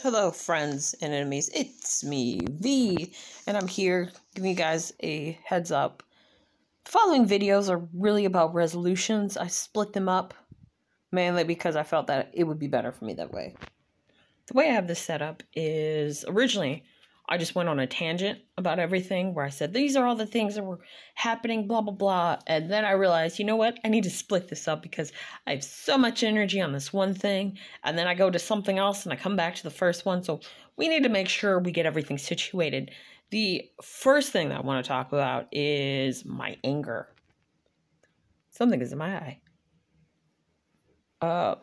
Hello, friends and enemies. It's me, V, and I'm here giving you guys a heads up. The following videos are really about resolutions. I split them up mainly because I felt that it would be better for me that way. The way I have this set up is originally I just went on a tangent about everything where I said, these are all the things that were happening, blah, blah, blah. And then I realized, you know what? I need to split this up because I have so much energy on this one thing. And then I go to something else and I come back to the first one. So we need to make sure we get everything situated. The first thing that I want to talk about is my anger. Something is in my eye.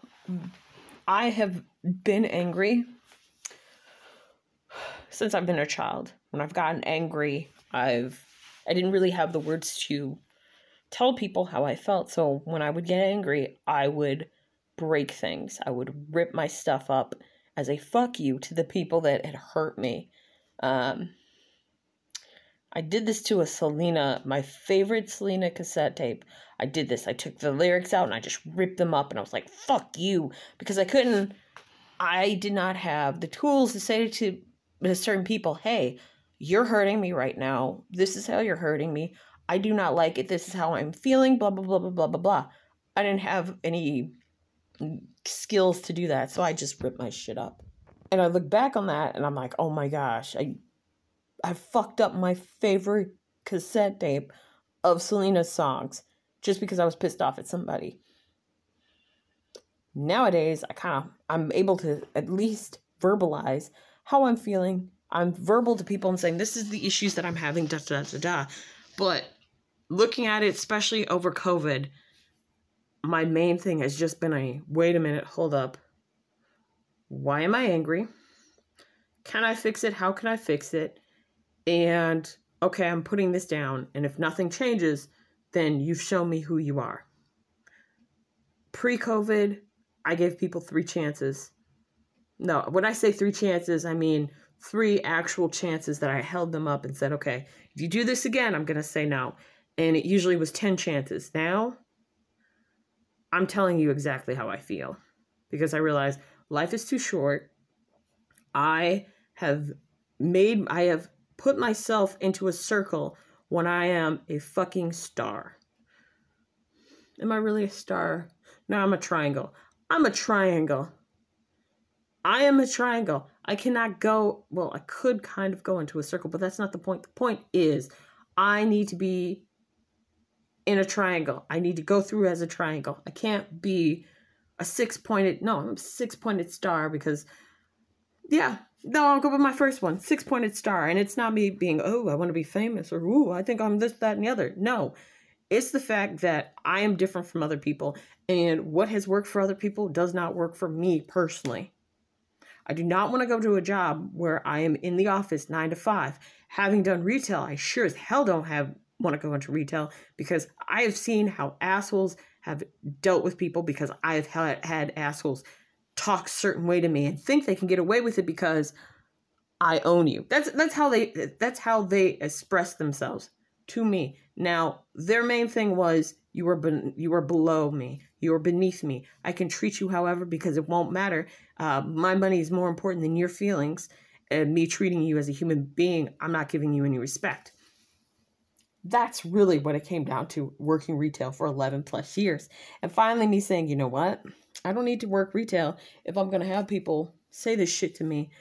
I have been angry since I've been a child. When I've gotten angry, I didn't really have the words to tell people how I felt. So when I would get angry, I would break things. I would rip my stuff up as a fuck you to the people that had hurt me. I did this to a Selena, my favorite Selena cassette tape. I did this. I took the lyrics out and I just ripped them up and I was like, fuck you. Because I did not have the tools to say to certain people, hey, you're hurting me right now. This is how you're hurting me. I do not like it. This is how I'm feeling, blah, blah, blah, blah, blah, blah, blah. I didn't have any skills to do that, so I just ripped my shit up. And I look back on that, and I'm like, oh my gosh, I fucked up my favorite cassette tape of Selena's songs just because I was pissed off at somebody. Nowadays, I'm able to at least verbalize how I'm feeling. I'm verbal to people and saying, this is the issues that I'm having, da, da, da, da. But looking at it, especially over COVID, my main thing has just been wait a minute, hold up. Why am I angry? Can I fix it? How can I fix it? And, okay, I'm putting this down. And if nothing changes, then you've shown me who you are. Pre-COVID, I gave people 3 chances. No, when I say 3 chances, I mean 3 actual chances that I held them up and said, okay, if you do this again, I'm going to say no. And it usually was 10 chances. Now, I'm telling you exactly how I feel. Because I realize life is too short. I have put myself into a circle when I am a fucking star. Am I really a star? No, I'm a triangle. I'm a triangle. I am a triangle. I cannot go, well, I could kind of go into a circle, but that's not the point. The point is I need to be in a triangle. I need to go through as a triangle. I can't be a 6-pointed, no, I'm a 6-pointed star because, yeah, no, I'll go with my first one, 6-pointed star. And it's not me being, oh, I want to be famous or, ooh, I think I'm this, that, and the other. No, it's the fact that I am different from other people. And what has worked for other people does not work for me personally. I do not want to go to a job where I am in the office 9 to 5. Having done retail, I sure as hell don't want to go into retail because I have seen how assholes have dealt with people because I have had assholes talk a certain way to me and think they can get away with it because I own you. That's how they express themselves to me. Now, their main thing was you are below me. You are beneath me. I can treat you however because it won't matter. My money is more important than your feelings and me treating you as a human being. I'm not giving you any respect. That's really what it came down to working retail for 11 plus years. And finally me saying, you know what? I don't need to work retail if I'm going to have people say this shit to me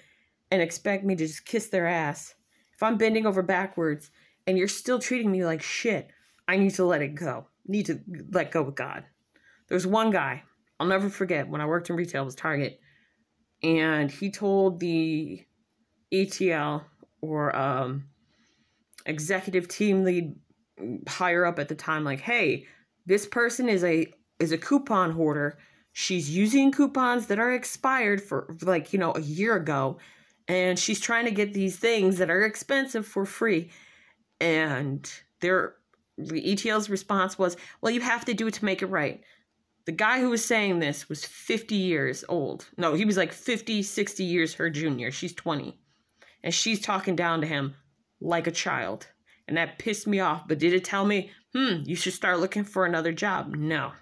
and expect me to just kiss their ass. If I'm bending over backwards and you're still treating me like shit, I need to let it go. Need to let go with God. There's one guy, I'll never forget, when I worked in retail, it was Target. And he told the ETL or executive team lead higher up at the time, like, hey, this person is a coupon hoarder. She's using coupons that are expired for like, a year ago. And she's trying to get these things that are expensive for free. And the ETL's response was, well, you have to do it to make it right. The guy who was saying this was 50 years old. No, he was like 50, 60 years her junior. She's 20. And she's talking down to him like a child. And that pissed me off. But did it tell me, you should start looking for another job? No.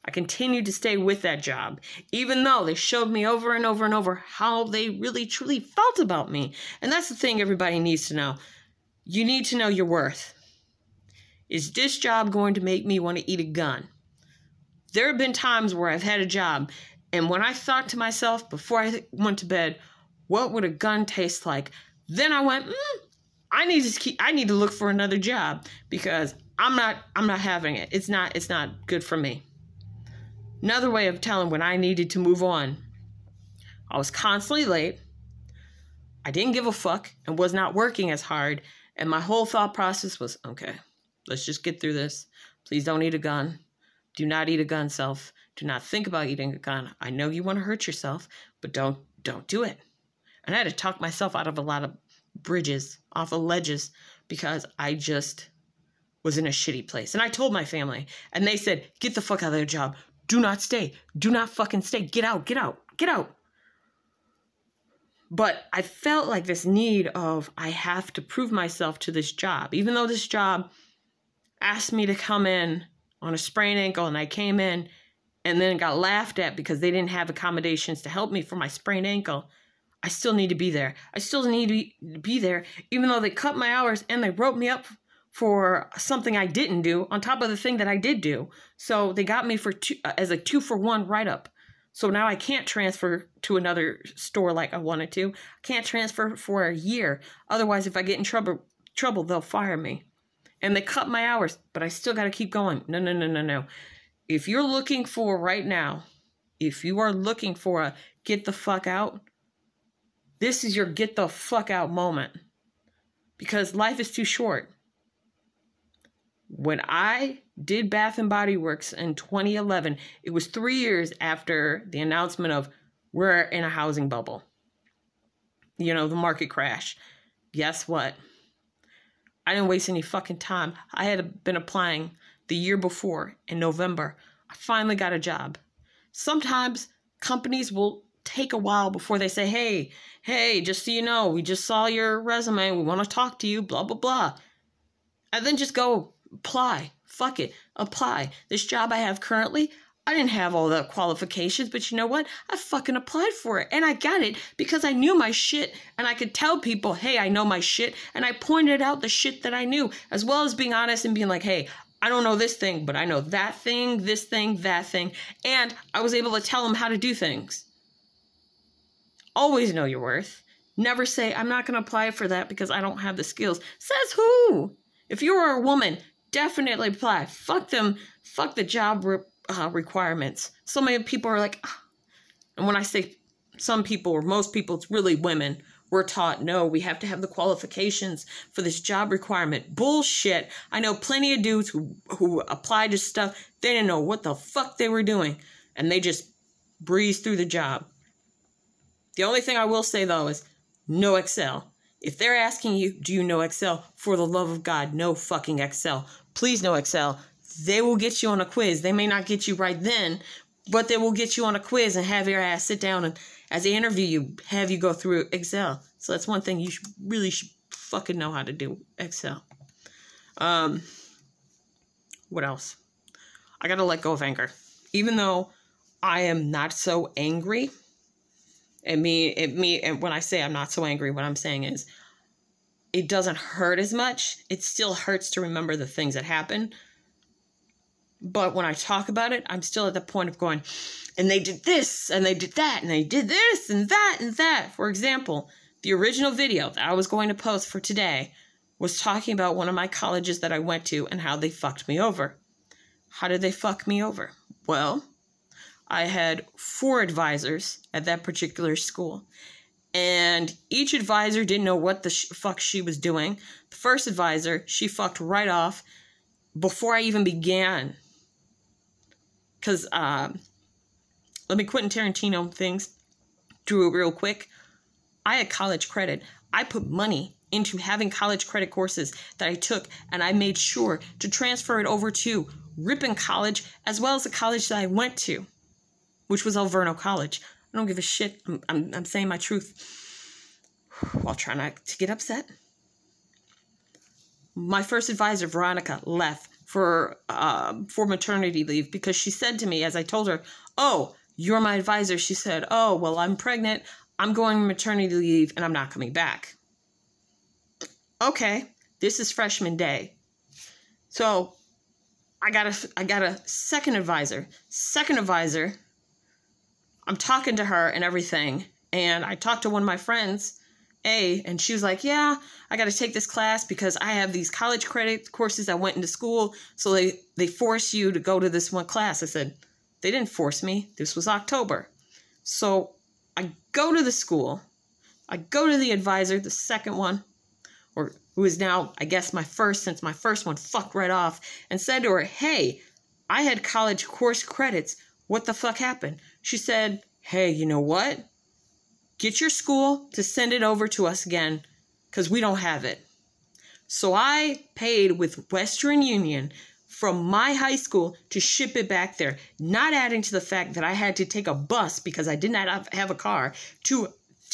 I continued to stay with that job, even though they showed me over and over and over how they really, truly felt about me. And that's the thing everybody needs to know. You need to know your worth. Is this job going to make me want to eat a gun? There have been times where I've had a job, and when I thought to myself before I went to bed, what would a gun taste like? Then I went, I need to look for another job because I'm not having it. It's not good for me. Another way of telling when I needed to move on. I was constantly late. I didn't give a fuck and was not working as hard. And my whole thought process was, okay, let's just get through this. Please don't eat a gun. Do not eat a gun, self. Do not think about eating a gun. I know you want to hurt yourself, but don't do it. And I had to talk myself out of a lot of bridges, off of ledges, because I just was in a shitty place. And I told my family, and they said, get the fuck out of their job. Do not stay. Do not fucking stay. Get out, get out, get out. But I felt like this need of, I have to prove myself to this job. Even though this job asked me to come in on a sprained ankle, and I came in and then got laughed at because they didn't have accommodations to help me for my sprained ankle, I still need to be there. I still need to be there, even though they cut my hours and they wrote me up for something I didn't do on top of the thing that I did do. So they got me for as a 2-for-1 write-up. So now I can't transfer to another store like I wanted to. I can't transfer for a year. Otherwise, if I get in trouble, they'll fire me. And they cut my hours, but I still got to keep going. No. If you're looking for right now, if you are looking for a get the fuck out, this is your get the fuck out moment. Because life is too short. When I did Bath & Body Works in 2011, it was 3 years after the announcement of we're in a housing bubble. You know, the market crash. Guess what? I didn't waste any fucking time. I had been applying the year before in November. I finally got a job. Sometimes companies will take a while before they say, hey, just so you know, we just saw your resume. We want to talk to you, blah, blah, blah. And then just go apply. Fuck it. Apply. This job I have currently, I didn't have all the qualifications, but you know what? I fucking applied for it. And I got it because I knew my shit. And I could tell people, hey, I know my shit. And I pointed out the shit that I knew, as well as being honest and being like, hey, I don't know this thing, but I know that thing, this thing, that thing. And I was able to tell them how to do things. Always know your worth. Never say, I'm not going to apply for that because I don't have the skills. Says who? If you are a woman, definitely apply. Fuck them. Fuck the job requirements. So many people are like, and when I say some people or most people, it's really women. We're taught, no, we have to have the qualifications for this job requirement. Bullshit. I know plenty of dudes who applied to stuff. They didn't know what the fuck they were doing. And they just breezed through the job. The only thing I will say, though, is no Excel. If they're asking you, do you know Excel? For the love of God, no fucking Excel. Please know Excel. They will get you on a quiz. They may not get you right then, but they will get you on a quiz and have your ass sit down and as they interview you, have you go through Excel. So that's one thing you really should fucking know how to do, Excel. What else? I gotta let go of anger. Even though I am not so angry, and when I say I'm not so angry, what I'm saying is it doesn't hurt as much. It still hurts to remember the things that happened. But when I talk about it, I'm still at the point of going, and they did this, and they did that, and they did this, and that, and that. For example, the original video that I was going to post for today was talking about one of my colleges that I went to and how they fucked me over. How did they fuck me over? Well, I had 4 advisors at that particular school, and each advisor didn't know what the fuck she was doing. The first advisor, she fucked right off before I even began. Because, let me Quentin Tarantino things through it real quick. I had college credit. I put money into having college credit courses that I took, and I made sure to transfer it over to Ripon College, as well as the college that I went to, which was Alverno College. I don't give a shit. I'm saying my truth. I'll try not to get upset. My first advisor, Veronica, left for maternity leave, because she said to me, as I told her, oh, you're my advisor. She said, oh, well, I'm pregnant. I'm going on maternity leave and I'm not coming back. Okay, this is freshman day. So I got a second advisor. I'm talking to her and everything. And I talked to one of my friends, and she was like, yeah, I got to take this class because I have these college credit courses. I went into school, so they force you to go to this one class. I said, they didn't force me. This was October. So I go to the school. I go to the advisor, the second one, or who is now, I guess, my first, since my first one fucked right off, and said to her, hey, I had college course credits. What the fuck happened? She said, hey, you know what? Get your school to send it over to us again, because we don't have it. So I paid with Western Union from my high school to ship it back there, not adding to the fact that I had to take a bus because I did not have a car to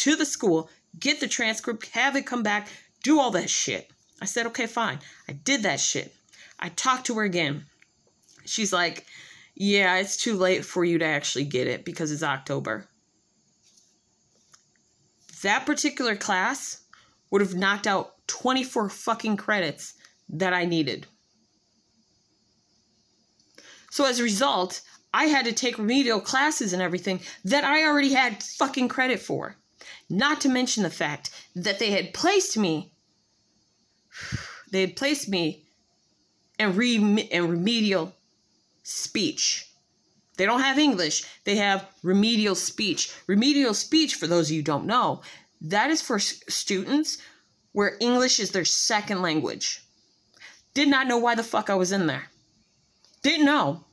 the school, get the transcript, have it come back, do all that shit. I said, okay, fine. I did that shit. I talked to her again. She's like, yeah, it's too late for you to actually get it because it's October. That particular class would have knocked out 24 fucking credits that I needed. So as a result, I had to take remedial classes and everything that I already had fucking credit for. Not to mention the fact that they had placed me in remedial speech. They don't have English. They have remedial speech. Remedial speech, for those of you who don't know, that is for students where English is their second language. Did not know why the fuck I was in there. Didn't know.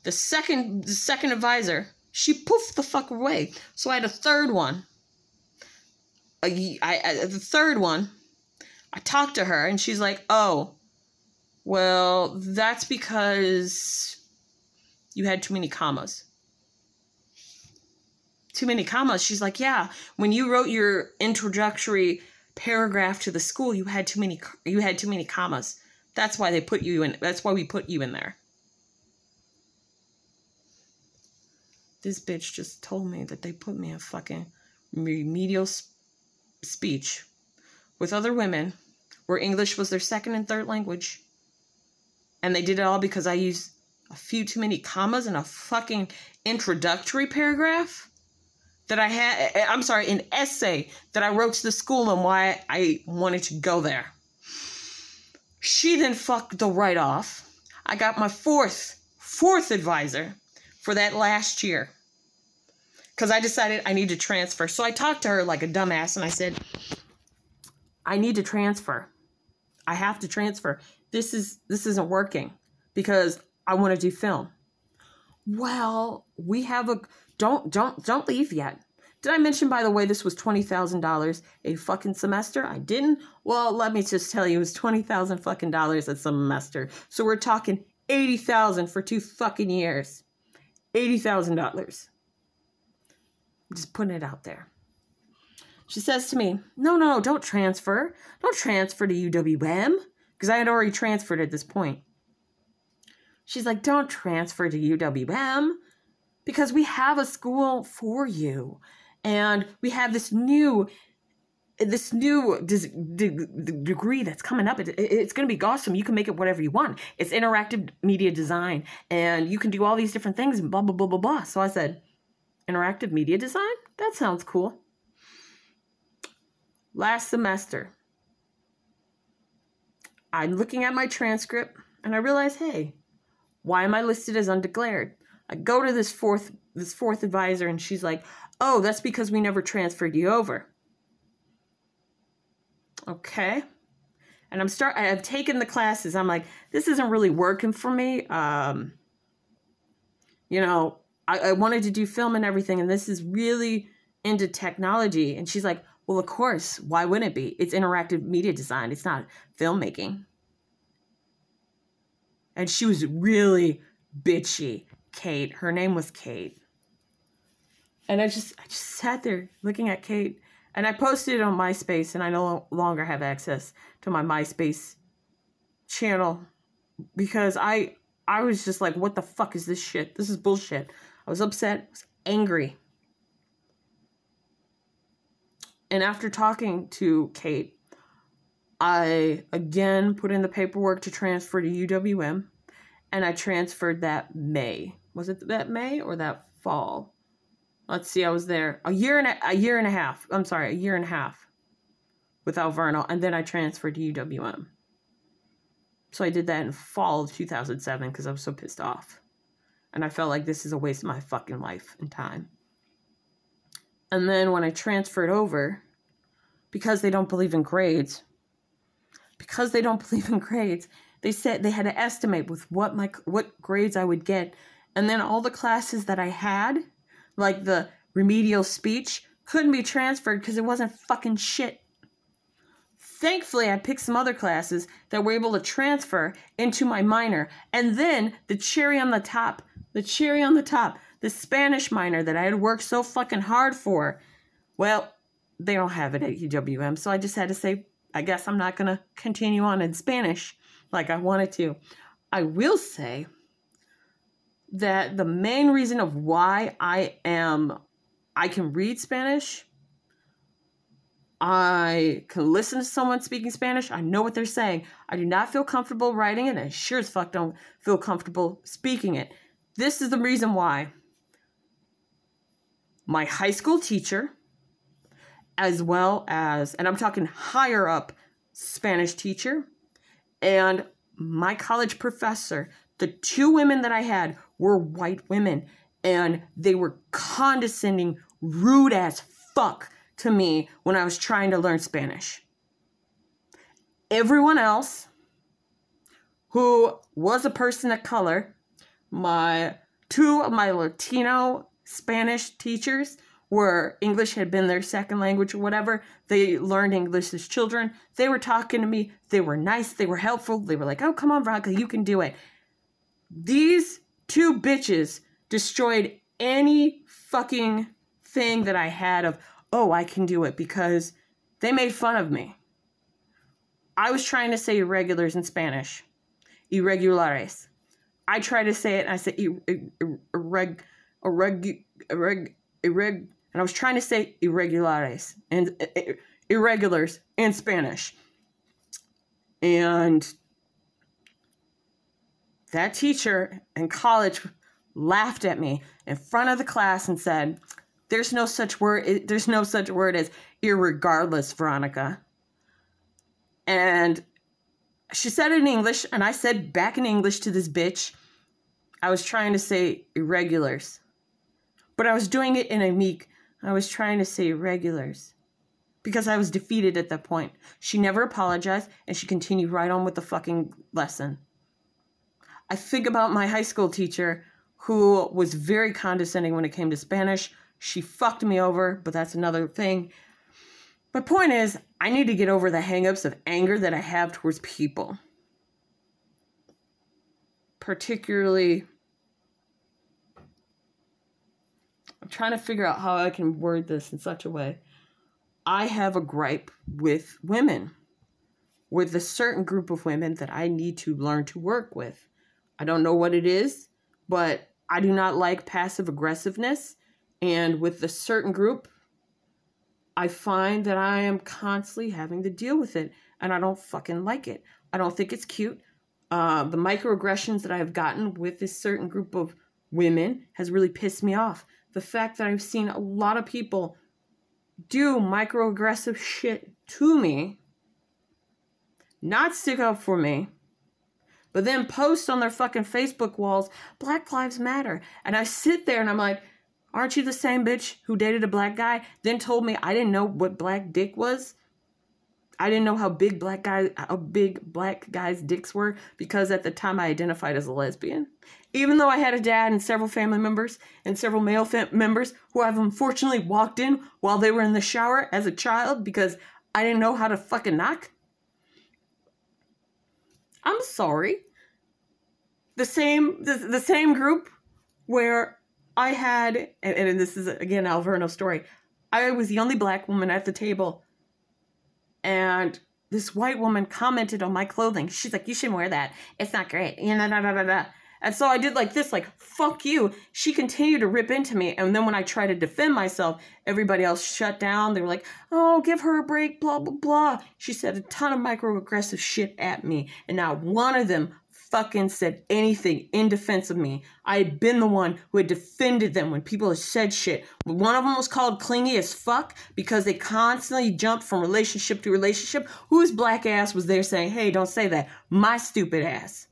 The second advisor, she poofed the fuck away. So I had a third one. The third one, I talked to her and she's like, oh, well, that's because you had too many commas. Too many commas. She's like, yeah, when you wrote your introductory paragraph to the school, you had too many commas. That's why they put you in. That's why we put you in there. This bitch just told me that they put me in fucking remedial speech with other women where English was their second and third language. And they did it all because I used a few too many commas in a fucking introductory paragraph that I had, an essay that I wrote to the school on why I wanted to go there. She then fucked the right off. I got my fourth advisor for that last year because I decided I need to transfer. So I talked to her like a dumbass and I said, I need to transfer. I have to transfer. This isn't working because I want to do film. Well, we have don't leave yet. Did I mention, by the way, this was $20,000 a fucking semester? I didn't. Well, let me just tell you, it was $20,000 fucking dollars a semester. So we're talking $80,000 for 2 fucking years. $80,000. I'm just putting it out there. She says to me, no, don't transfer. Don't transfer to UWM. Because I had already transferred at this point. She's like, don't transfer to UWM because we have a school for you. And we have this new degree that's coming up. It's going to be awesome. You can make it whatever you want. It's interactive media design. And you can do all these different things and blah, blah, blah, blah, blah. So I said, interactive media design? That sounds cool. Last semester, I'm looking at my transcript and I realize, hey, why am I listed as undeclared? I go to this fourth advisor and she's like, oh, that's because we never transferred you over. Okay. And I've taken the classes. I'm like, this isn't really working for me. I wanted to do film and everything, and this is really into technology. And she's like, well, of course, why wouldn't it be? It's interactive media design. It's not filmmaking. And she was really bitchy. Kate. Her name was Kate. And I just sat there looking at Kate. And I posted it on MySpace, and I no longer have access to my MySpace channel because I was just like, what the fuck is this shit? This is bullshit. I was upset. I was angry. And after talking to Kate, I again put in the paperwork to transfer to UWM, and I transferred that May. Was it that May or that fall? Let's see, I was there a year and a half. I'm sorry, a year and a half with Alverno, and then I transferred to UWM. So I did that in fall of 2007 because I was so pissed off. And I felt like this is a waste of my fucking life and time. And then when I transferred over, because they don't believe in grades, they said they had to estimate with what grades I would get. And then all the classes that I had, like the remedial speech, couldn't be transferred because it wasn't fucking shit. Thankfully, I picked some other classes that were able to transfer into my minor. And then the cherry on the top, the Spanish minor that I had worked so fucking hard for, well, they don't have it at UWM. So I just had to say, I guess I'm not going to continue on in Spanish like I wanted to. I will say that the main reason of why I can read Spanish, I can listen to someone speaking Spanish, I know what they're saying. I do not feel comfortable writing it, and I sure as fuck don't feel comfortable speaking it. This is the reason why. My high school teacher, as well as, and I'm talking higher up Spanish teacher, and my college professor, the two women that I had were white women, and they were condescending, rude as fuck to me when I was trying to learn Spanish. Everyone else who was a person of color, two of my Latino Spanish teachers were English had been their second language or whatever. They learned English as children. They were talking to me. They were nice. They were helpful. They were like, oh, come on, Veronica, you can do it. These two bitches destroyed any fucking thing that I had of, oh, I can do it, because they made fun of me. I was trying to say irregulars in Spanish. Irregulares. I tried to say it, and I said and I was trying to say irregulares and irregulars in Spanish. And that teacher in college laughed at me in front of the class and said, there's no such word as irregardless, Veronica. And she said it in English, and I said back in English to this bitch, I was trying to say irregulars. But I was doing it in a meek, I was trying to say irregulars. Because I was defeated at that point. She never apologized, and she continued right on with the fucking lesson. I think about my high school teacher, who was very condescending when it came to Spanish. She fucked me over, but that's another thing. My point is, I need to get over the hang-ups of anger that I have towards people. Particularly, I'm trying to figure out how I can word this in such a way. I have a gripe with women, with a certain group of women that I need to learn to work with. I don't know what it is, but I do not like passive aggressiveness. And with a certain group, I find that I am constantly having to deal with it. And I don't fucking like it. I don't think it's cute. The microaggressions that I've gotten with this certain group of women has really pissed me off. The fact that I've seen a lot of people do microaggressive shit to me, not stick up for me, but then post on their fucking Facebook walls, Black Lives Matter. And I sit there and I'm like, aren't you the same bitch who dated a black guy, then told me I didn't know what black dick was? I didn't know how big black guys' dicks were, because at the time I identified as a lesbian. Even though I had a dad and several family members and several male members who I've unfortunately walked in while they were in the shower as a child because I didn't know how to fucking knock. I'm sorry. The same group where I had, and this is again Alverno's story, I was the only black woman at the table. And this white woman commented on my clothing. She's like, you shouldn't wear that. It's not great. And so I did like this, like, fuck you. She continued to rip into me. And then when I tried to defend myself, everybody else shut down. They were like, oh, give her a break, blah, blah, blah. She said a ton of microaggressive shit at me. And not one of them fucking said anything in defense of me. I had been the one who had defended them when people had said shit. One of them was called clingy as fuck because they constantly jumped from relationship to relationship. Whose black ass was there saying, hey, don't say that? My stupid ass.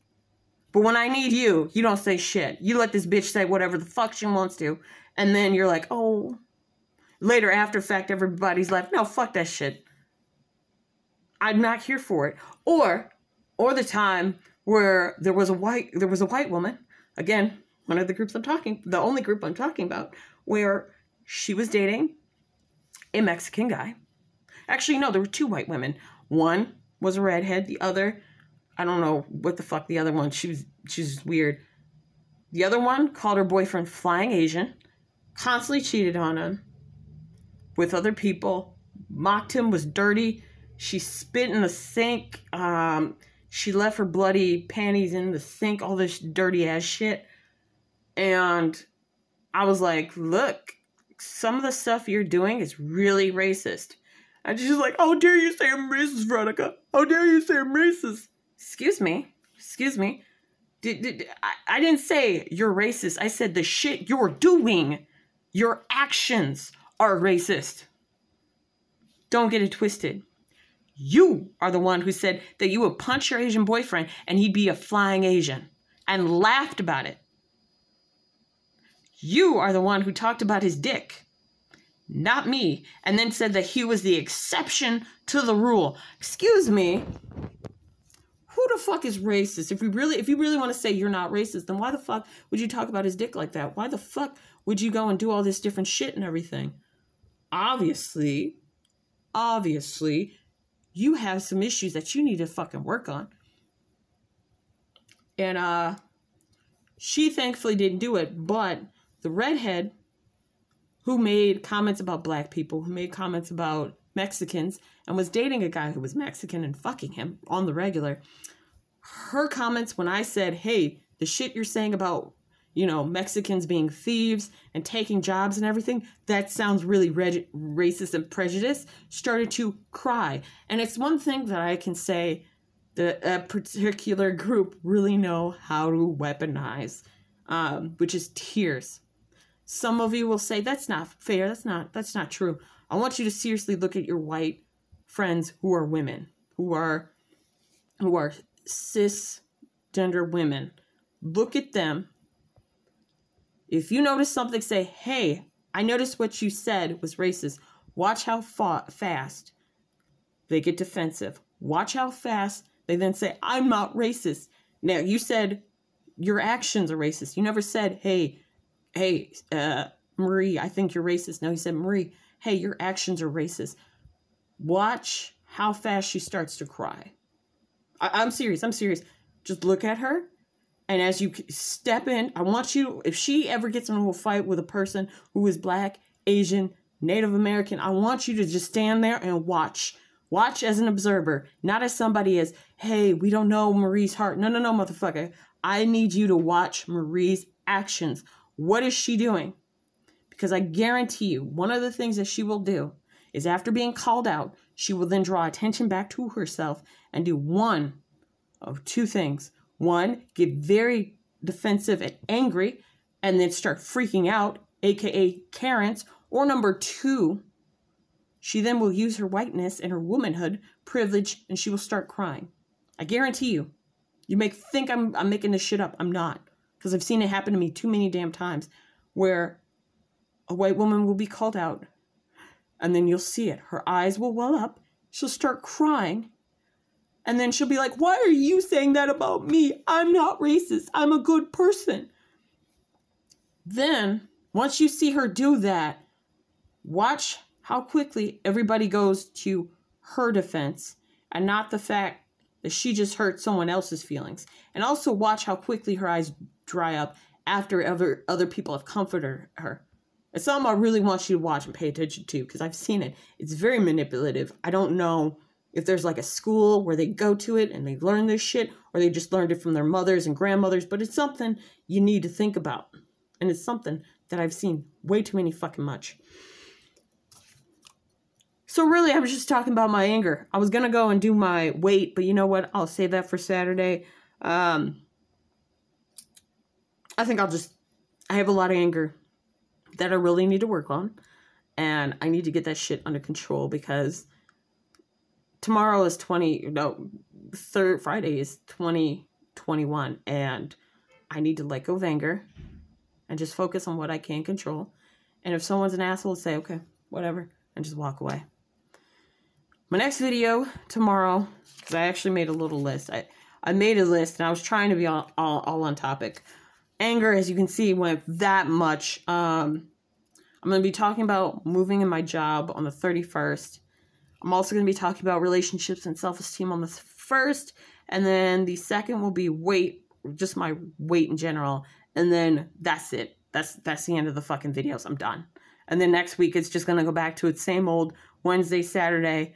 But when I need you, you don't say shit. You let this bitch say whatever the fuck she wants to. And then you're like, oh. Later, after fact, everybody's like, no, fuck that shit. I'm not here for it. Or the time where there was a white woman, again, one of the groups the only group I'm talking about, where she was dating a Mexican guy. Actually, no, there were two white women. One was a redhead. The other, I don't know what the fuck the other one, she's weird. The other one called her boyfriend Flying Asian, constantly cheated on him with other people, mocked him, was dirty. She spit in the sink. She left her bloody panties in the sink, all this dirty ass shit. And I was like, look, some of the stuff you're doing is really racist. And she's like, how dare you say I'm racist, Veronica? How dare you say I'm racist? Excuse me. I didn't say you're racist. I said the shit you're doing, your actions are racist. Don't get it twisted. You are the one who said that you would punch your Asian boyfriend and he'd be a flying Asian and laughed about it. You are the one who talked about his dick, not me, and then said that he was the exception to the rule. Excuse me. Who the fuck is racist? If you really want to say you're not racist, then why the fuck would you talk about his dick like that? Why the fuck would you go and do all this different shit and everything? Obviously, you have some issues that you need to fucking work on. And she thankfully didn't do it, but the redhead who made comments about black people, who made comments about Mexicans, and was dating a guy who was Mexican and fucking him on the regular, her comments when I said, hey, the shit you're saying about, Mexicans being thieves and taking jobs and everything, that sounds really racist and prejudiced, started to cry. And it's one thing that I can say that a particular group really know how to weaponize, which is tears. Some of you will say, that's not fair. That's not true. I want you to seriously look at your white friends who are women, who are cisgender women. Look at them. If you notice something, say, hey, I noticed what you said was racist. Watch how fast they get defensive. Watch how fast they then say, I'm not racist. Now, you said your actions are racist. You never said, hey, Marie, I think you're racist. No, you said, Marie, hey, your actions are racist. Watch how fast she starts to cry. I'm serious. Just look at her. And as you step in, I want you, if she ever gets into a fight with a person who is black, Asian, Native American, I want you to just stand there and watch. Watch as an observer, not as somebody as, hey, we don't know Marie's heart. No, motherfucker. I need you to watch Marie's actions. What is she doing? Because I guarantee you, one of the things that she will do is after being called out, she will then draw attention back to herself and do one of two things. One, get very defensive and angry and then start freaking out, aka Karens. Or number two, she then will use her whiteness and her womanhood privilege and she will start crying. I guarantee you. You may think I'm making this shit up. I'm not. Because I've seen it happen to me too many damn times where a white woman will be called out and then you'll see it. Her eyes will well up. She'll start crying. And then she'll be like, why are you saying that about me? I'm not racist. I'm a good person. Then, once you see her do that, watch how quickly everybody goes to her defense and not the fact that she just hurt someone else's feelings. And also watch how quickly her eyes dry up after other people have comforted her. It's something I really want you to watch and pay attention to because I've seen it. It's very manipulative. I don't know if there's like a school where they go to it and they learn this shit, or they just learned it from their mothers and grandmothers, but it's something you need to think about. And it's something that I've seen way too many fucking much. So really, I was just talking about my anger. I was going to go and do my weight, but you know what? I'll save that for Saturday. I think I have a lot of anger that I really need to work on. And I need to get that shit under control because tomorrow is Friday is 2021. And I need to let go of anger and just focus on what I can control. And if someone's an asshole, say, okay, whatever, and just walk away. My next video tomorrow, because I actually made a little list. I made a list and I was trying to be all on topic. Anger, as you can see, went that much. I'm going to be talking about moving in my job on the 31st. I'm also going to be talking about relationships and self-esteem on the 1st. And then the 2nd will be weight, just my weight in general. And then that's it. That's the end of the fucking videos. I'm done. And then next week, it's just going to go back to its same old Wednesday, Saturday.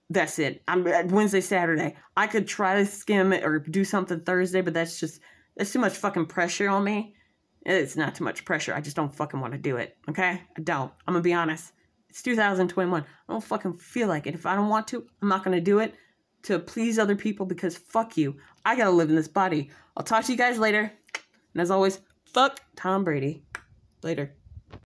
That's it. I'm Wednesday, Saturday. I could try to skim it or do something Thursday, but that's too much fucking pressure on me. It's not too much pressure. I just don't fucking want to do it. Okay? I don't. I'm going to be honest. It's 2021. I don't fucking feel like it. If I don't want to, I'm not going to do it to please other people because fuck you. I got to live in this body. I'll talk to you guys later. And as always, fuck Tom Brady. Later.